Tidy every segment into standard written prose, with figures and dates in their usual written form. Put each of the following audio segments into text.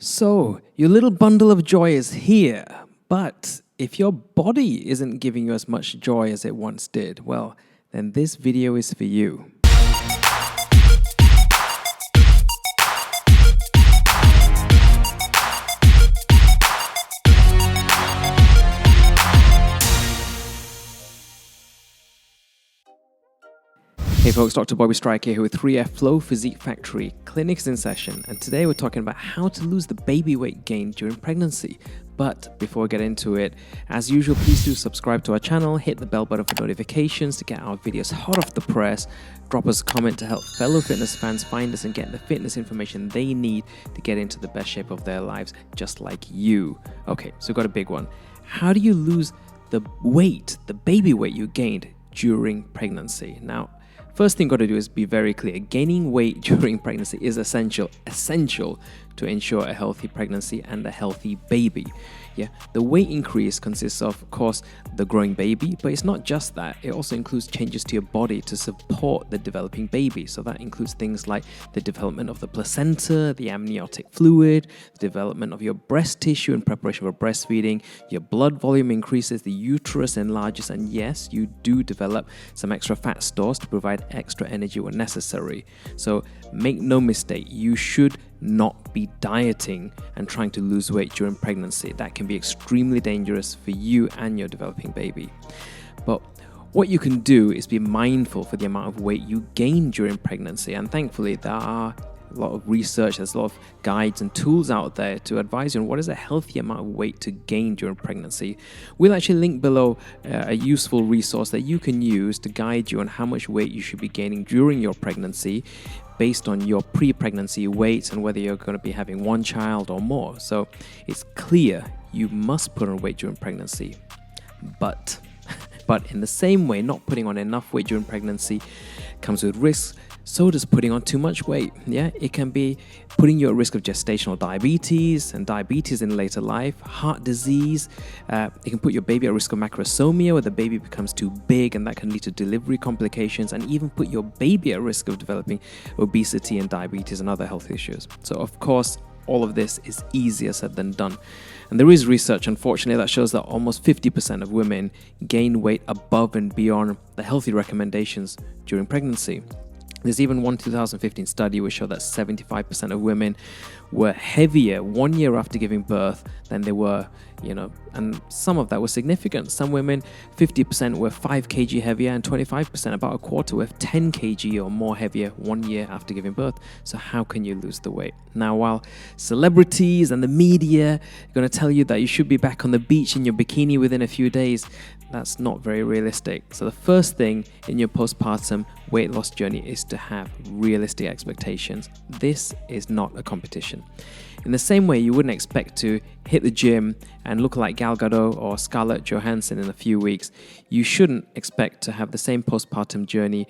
So, your little bundle of joy is here, but if your body isn't giving you as much joy as it once did, well, then this video is for you. Hey folks, Dr. Bobby Striker here with 3F Flow Physique Factory. Clinics in session, and today we're talking about how to lose the baby weight gain during pregnancy. But before we get into it, as usual, please do subscribe to our channel, hit the bell button for notifications to get our videos hot off the press, drop us a comment to help fellow fitness fans find us and get the fitness information they need to get into the best shape of their lives, just like you. Okay, so we've got a big one. How do you lose the weight, the baby weight you gained during pregnancy? Now, first thing you've got to do is be very clear. Gaining weight during pregnancy is essential to ensure a healthy pregnancy and a healthy baby. The weight increase consists of course, the growing baby, but it's not just that. It also includes changes to your body to support the developing baby. So that includes things like the development of the placenta, the amniotic fluid, the development of your breast tissue in preparation for breastfeeding, your blood volume increases, the uterus enlarges, and yes, you do develop some extra fat stores to provide extra energy when necessary. So make no mistake, you should not be dieting and trying to lose weight during pregnancy. That can be extremely dangerous for you and your developing baby. But what you can do is be mindful for the amount of weight you gain during pregnancy, and thankfully there are a lot of research, there's a lot of guides and tools out there to advise you on what is a healthy amount of weight to gain during pregnancy. We'll actually link below a useful resource that you can use to guide you on how much weight you should be gaining during your pregnancy based on your pre-pregnancy weights and whether you're going to be having one child or more. So it's clear you must put on weight during pregnancy. But in the same way, not putting on enough weight during pregnancy comes with risks. So does putting on too much weight. It can be putting you at risk of gestational diabetes and diabetes in later life, heart disease. It can put your baby at risk of macrosomia, where the baby becomes too big and that can lead to delivery complications, and even put your baby at risk of developing obesity and diabetes and other health issues. So of course, all of this is easier said than done. And there is research, unfortunately, that shows that almost 50% of women gain weight above and beyond the healthy recommendations during pregnancy. There's even one 2015 study which showed that 75% of women were heavier 1 year after giving birth than they were, and some of that was significant. Some women, 50% were 5 kg heavier, and 25%, about a quarter, were 10 kg or more heavier 1 year after giving birth. So how can you lose the weight? Now, while celebrities and the media are going to tell you that you should be back on the beach in your bikini within a few days, that's not very realistic. So the first thing in your postpartum weight loss journey is to have realistic expectations. This is not a competition. In the same way, you wouldn't expect to hit the gym and look like Gal Gadot or Scarlett Johansson in a few weeks. You shouldn't expect to have the same postpartum journey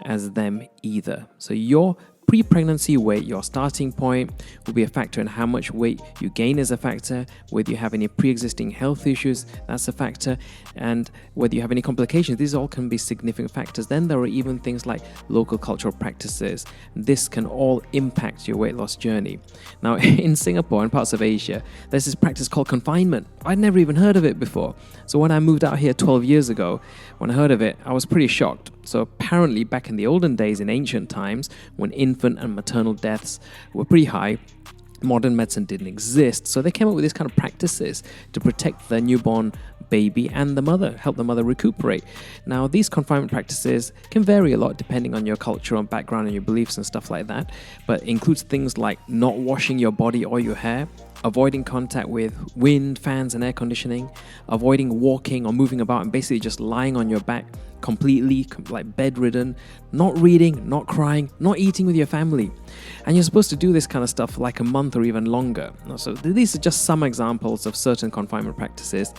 as them either. So your pre-pregnancy weight, your starting point, will be a factor in how much weight you gain as a factor, whether you have any pre-existing health issues, that's a factor, and whether you have any complications. These all can be significant factors. Then there are even things like local cultural practices. This can all impact your weight loss journey. Now, in Singapore and parts of Asia, there's this practice called confinement. I'd never even heard of it before. So when I moved out here 12 years ago, when I heard of it, I was pretty shocked. So apparently back in the olden days, in ancient times, when infant and maternal deaths were pretty high, modern medicine didn't exist. So they came up with these kind of practices to protect their newborn baby and the mother, help the mother recuperate. Now, these confinement practices can vary a lot depending on your culture and background and your beliefs and stuff like that, but includes things like not washing your body or your hair, avoiding contact with wind, fans, and air conditioning, avoiding walking or moving about and basically just lying on your back completely, like bedridden, not reading, not crying, not eating with your family. And you're supposed to do this kind of stuff for like a month or even longer. So these are just some examples of certain confinement practices.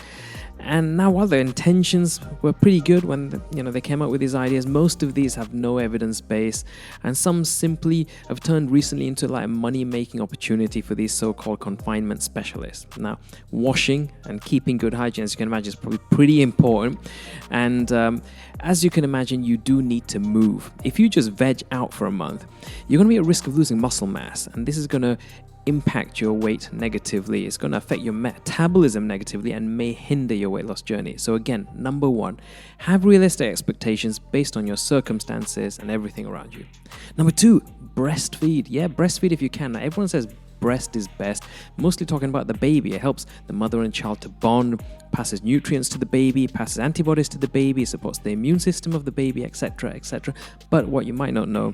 And now, while their intentions were pretty good when they came up with these ideas, most of these have no evidence base, and some simply have turned recently into like a money-making opportunity for these so-called confinement specialists. Now, washing and keeping good hygiene, as you can imagine, is probably pretty important. And as you can imagine, you do need to move. If you just veg out for a month, you're going to be at risk of losing muscle mass, and this is going to impact your weight negatively. It's going to affect your metabolism negatively and may hinder your weight loss journey. So again, number one, have realistic expectations based on your circumstances and everything around you. Number two, breastfeed. Yeah, breastfeed if you can. Now, everyone says breast is best, mostly talking about the baby. It helps the mother and child to bond, passes nutrients to the baby, passes antibodies to the baby, supports the immune system of the baby, etc., etc. But what you might not know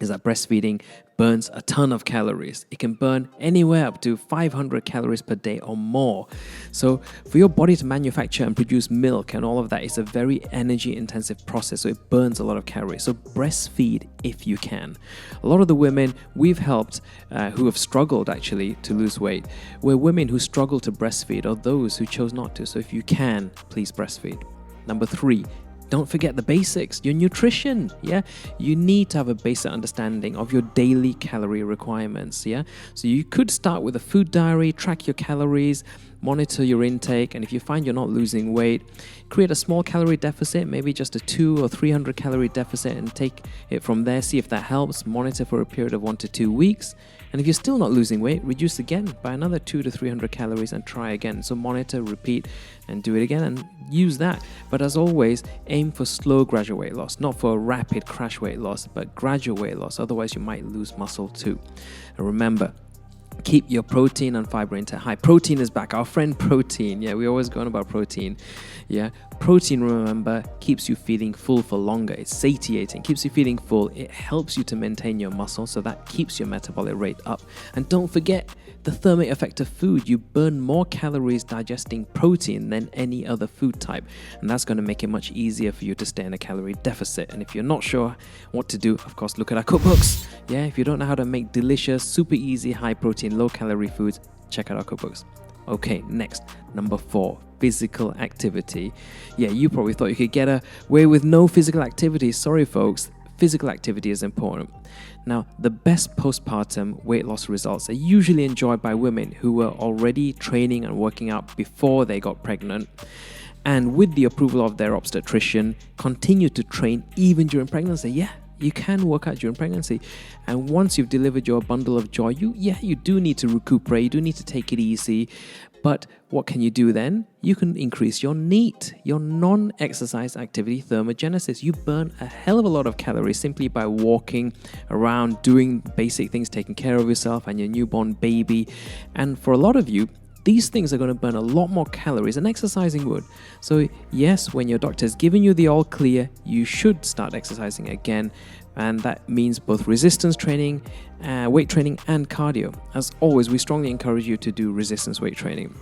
is that breastfeeding burns a ton of calories. It can burn anywhere up to 500 calories per day or more. So for your body to manufacture and produce milk and all of that, it's a very energy intensive process. So it burns a lot of calories. So breastfeed if you can. A lot of the women we've helped who have struggled actually to lose weight were women who struggled to breastfeed or those who chose not to. So if you can, please breastfeed. Number three, don't forget the basics, your nutrition, yeah? You need to have a basic understanding of your daily calorie requirements, yeah? So you could start with a food diary, track your calories, monitor your intake, and if you find you're not losing weight, create a small calorie deficit, maybe just a 200 or 300 calorie deficit, and take it from there, see if that helps, monitor for a period of 1 to 2 weeks. And if you're still not losing weight, reduce again by another 200 to 300 calories and try again. So monitor, repeat, and do it again and use that. But as always, aim for slow gradual weight loss, not for a rapid crash weight loss, but gradual weight loss. Otherwise, you might lose muscle too. And remember, keep your protein and fiber intake high. Protein is back. Our friend protein. Yeah, we always go on about protein. Yeah, protein, remember, keeps you feeling full for longer. It's satiating, keeps you feeling full. It helps you to maintain your muscle, so that keeps your metabolic rate up. And don't forget the thermic effect of food. You burn more calories digesting protein than any other food type. And that's going to make it much easier for you to stay in a calorie deficit. And if you're not sure what to do, of course, look at our cookbooks. Yeah, if you don't know how to make delicious, super easy, high protein, low calorie foods, check out our cookbooks. Okay, next, number 4, physical activity. Yeah, you probably thought you could get away with no physical activity. Sorry, folks. Physical activity is important. Now, the best postpartum weight loss results are usually enjoyed by women who were already training and working out before they got pregnant, and with the approval of their obstetrician, continue to train even during pregnancy. Yeah, you can work out during pregnancy. And once you've delivered your bundle of joy, you do need to recuperate, you do need to take it easy. But what can you do then? You can increase your NEAT, your non-exercise activity thermogenesis. You burn a hell of a lot of calories simply by walking around, doing basic things, taking care of yourself and your newborn baby. And for a lot of you, these things are going to burn a lot more calories than exercising would. So yes, when your doctor has given you the all clear, you should start exercising again. And that means both resistance training, weight training, and cardio. As always, we strongly encourage you to do resistance weight training.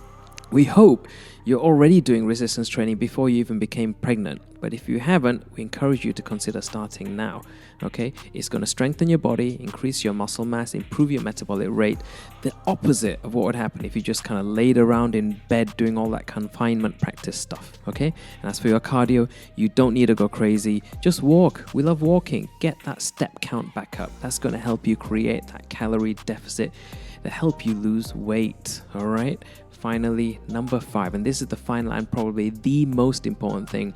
We hope you're already doing resistance training before you even became pregnant. But if you haven't, we encourage you to consider starting now. Okay? It's going to strengthen your body, increase your muscle mass, improve your metabolic rate. The opposite of what would happen if you just kind of laid around in bed doing all that confinement practice stuff. Okay? And as for your cardio, you don't need to go crazy. Just walk. We love walking. Get that step count back up. That's going to help you create that calorie deficit that help you lose weight. All right? Finally, number 5, and this is the final and probably the most important thing,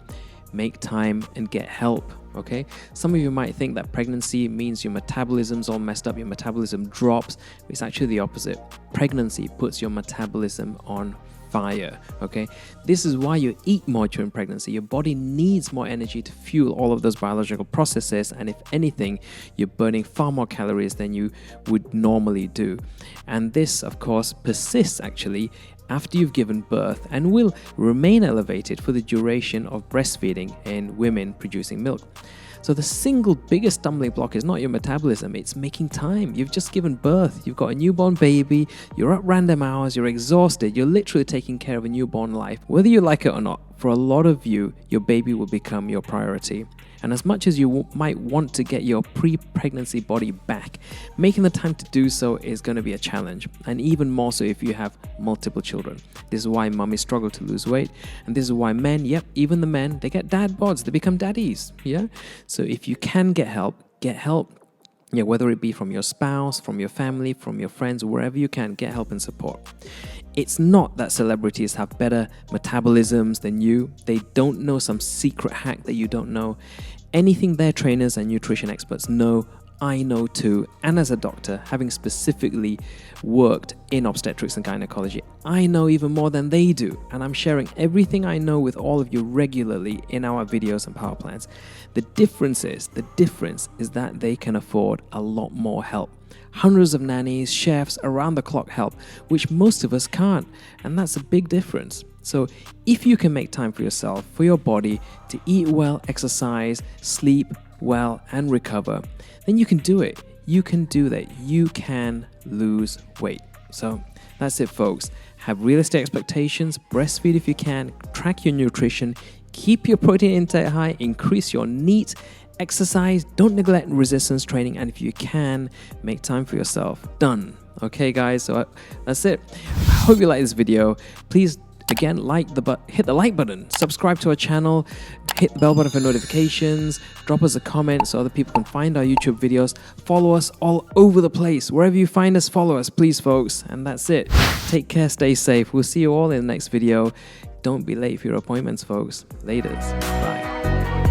make time and get help, okay? Some of you might think that pregnancy means your metabolism's all messed up, your metabolism drops. It's actually the opposite. Pregnancy puts your metabolism on fire, okay? This is why you eat more during pregnancy. Your body needs more energy to fuel all of those biological processes, and if anything, you're burning far more calories than you would normally do. And this, of course, persists actually after you've given birth and will remain elevated for the duration of breastfeeding in women producing milk. So the single biggest stumbling block is not your metabolism, it's making time. You've just given birth, you've got a newborn baby, you're at random hours, you're exhausted, you're literally taking care of a newborn life. Whether you like it or not, for a lot of you, your baby will become your priority. And as much as you might want to get your pre-pregnancy body back, making the time to do so is going to be a challenge. And even more so if you have multiple children. This is why mummies struggle to lose weight. And this is why men, even the men, they get dad bods, they become daddies. Yeah. So if you can get help, get help. Yeah, whether it be from your spouse, from your family, from your friends, wherever you can, get help and support. It's not that celebrities have better metabolisms than you. They don't know some secret hack that you don't know. Anything their trainers and nutrition experts know I know too, and as a doctor, having specifically worked in obstetrics and gynecology, I know even more than they do, and I'm sharing everything I know with all of you regularly in our videos and power plans. The difference is that they can afford a lot more help. Hundreds of nannies, chefs, around the clock help, which most of us can't, and that's a big difference. So if you can make time for yourself, for your body, to eat well, exercise, sleep well, and recover, then you can do it. You can do that. You can lose weight. So that's it, folks. Have realistic expectations, breastfeed if you can, track your nutrition, keep your protein intake high, increase your NEAT, exercise, don't neglect resistance training, and if you can, make time for yourself. Done. Okay, guys, so that's it. I hope you like this video. Please, again, hit the like button, subscribe to our channel, hit the bell button for notifications, drop us a comment so other people can find our YouTube videos. Follow us all over the place. Wherever you find us, follow us, please, folks. And that's it. Take care, stay safe. We'll see you all in the next video. Don't be late for your appointments, folks. Laters. Bye.